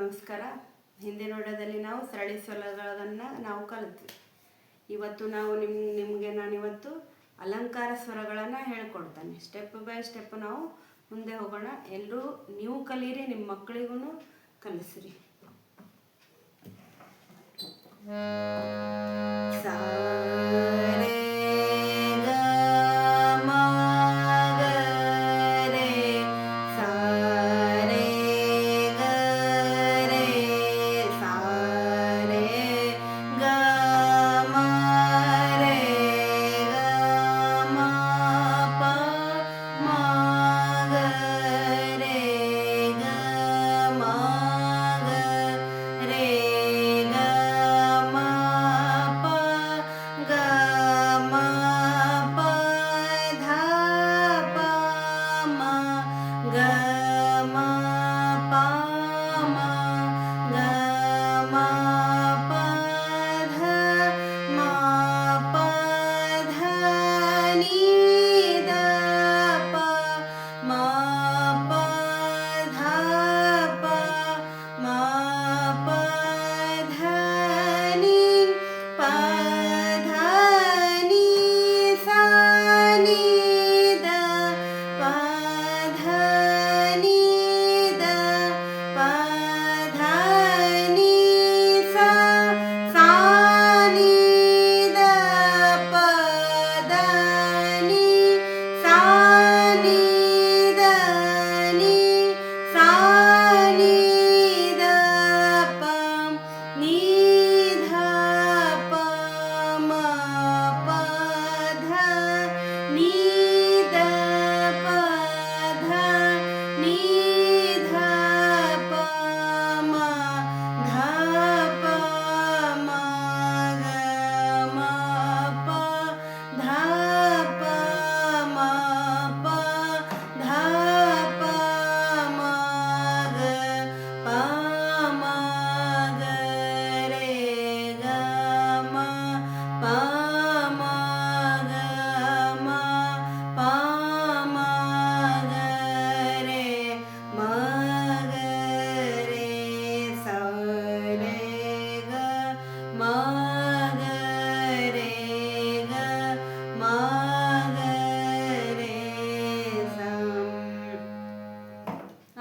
ನಮಸ್ಕಾರ. ಹಿಂದಿನ ವಿಡಿಯೋದಲ್ಲಿ ನಾವು ಸರಳಿ ಸ್ವರಗಳನ್ನು ನಾವು ಕಲಿತ್ವಿ. ಇವತ್ತು ನಾವು ನಿಮಗೆ ನಾನಿವತ್ತು ಅಲಂಕಾರ ಸ್ವರಗಳನ್ನು ಹೇಳ್ಕೊಡ್ತಾನೆ. ಸ್ಟೆಪ್ ಬೈ ಸ್ಟೆಪ್ ನಾವು ಮುಂದೆ ಹೋಗೋಣ. ಎಲ್ಲರೂ ನೀವು ಕಲೀರಿ, ನಿಮ್ಮ ಮಕ್ಕಳಿಗೂ ಕಲಿಸ್ರಿ.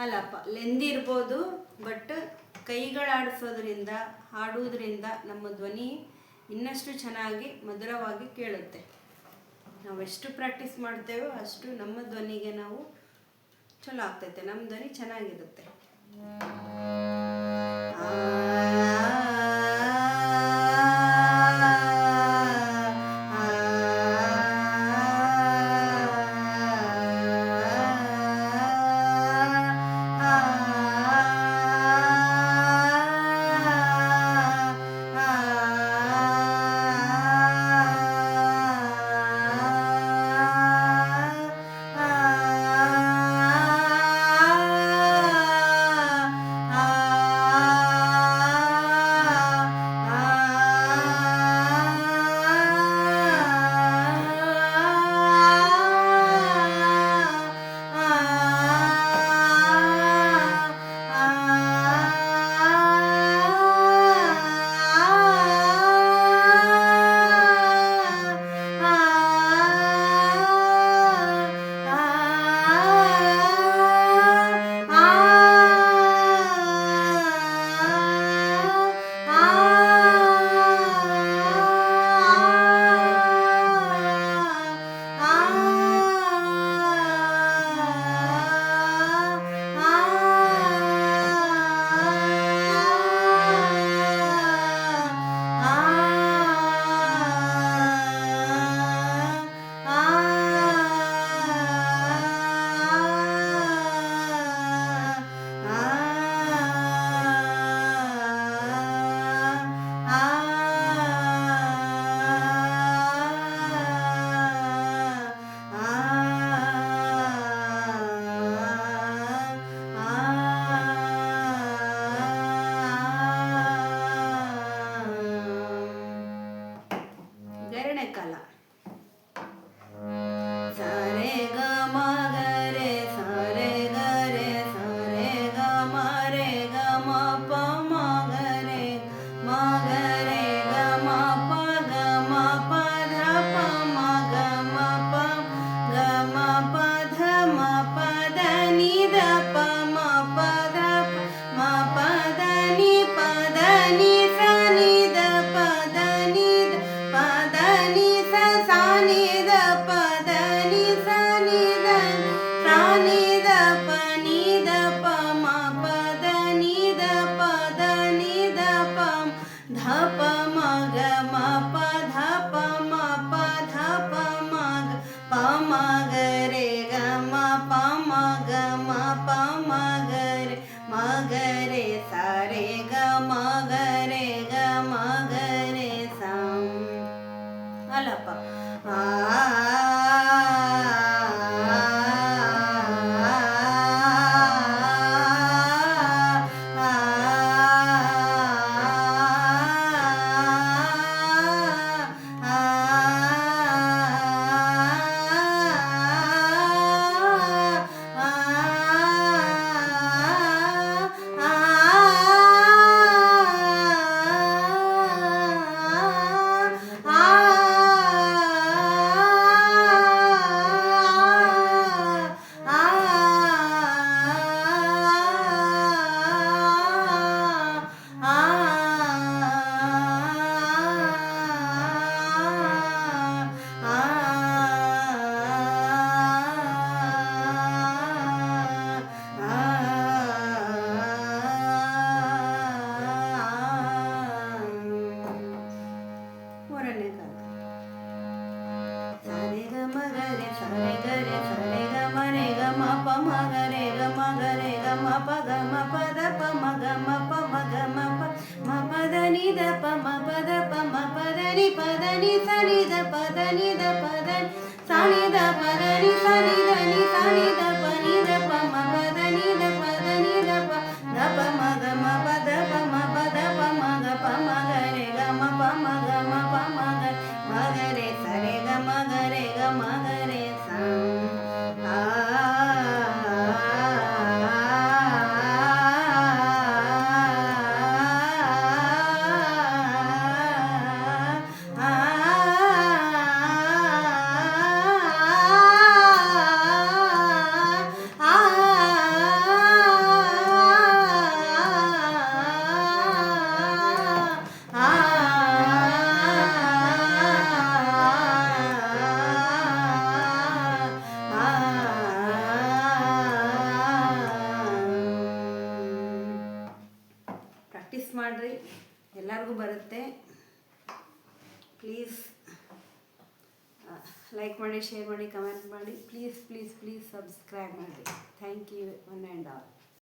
ಅಲ್ಲಪ್ಪ ಲೆಂದಿ ಇರ್ಬೋದು, ಬಟ್ ಕೈಗಳಾಡಿಸೋದ್ರಿಂದ ಹಾಡುವುದರಿಂದ ನಮ್ಮ ಧ್ವನಿ ಇನ್ನಷ್ಟು ಚೆನ್ನಾಗಿ ಮಧುರವಾಗಿ ಕೇಳುತ್ತೆ. ನಾವೆಷ್ಟು ಪ್ರಾಕ್ಟೀಸ್ ಮಾಡ್ತೇವೋ ಅಷ್ಟು ನಮ್ಮ ಧ್ವನಿಗೆ ನಾವು ಚಲೋ ಆಗ್ತೈತೆ, ನಮ್ಮ ಧ್ವನಿ ಚೆನ್ನಾಗಿರುತ್ತೆ. ಪದನಿ ಸನಿದ ಪದನಿ ದ ಪದನಿ ಸನಿದ ಪದನಿ ಸನಿದನಿ ಸನಿದ ಪನಿದ ಪಮ ಪದನಿ ದ ಪದನಿ ದ ಪ ದ ಪ ಮ ಗ ಮ ಪದ ಪ ಮ ಪದ ಪ ಮ ಗ ಪ ಮ ಗ ರೆ ಗ ಮ ಪ ಮ ಗ ಮ ಪ ಮ ಗ ಮ ಗ ರೆ ಸ ರೆ ಗ ಮ ಗ ರೆ ಗ ಮ ಗ ರೆ ಸ ಆ ಪ್ರಾಕ್ಟೀಸ್ ಮಾಡಿರಿ, ಎಲ್ಲರಿಗೂ ಬರುತ್ತೆ. ಪ್ಲೀಸ್ ಲೈಕ್ ಮಾಡಿ, ಶೇರ್ ಮಾಡಿ, ಕಮೆಂಟ್ ಮಾಡಿ. ಪ್ಲೀಸ್ ಪ್ಲೀಸ್ ಪ್ಲೀಸ್ ಸಬ್ಸ್ಕ್ರೈಬ್ ಮಾಡಿ. Thank you one and all.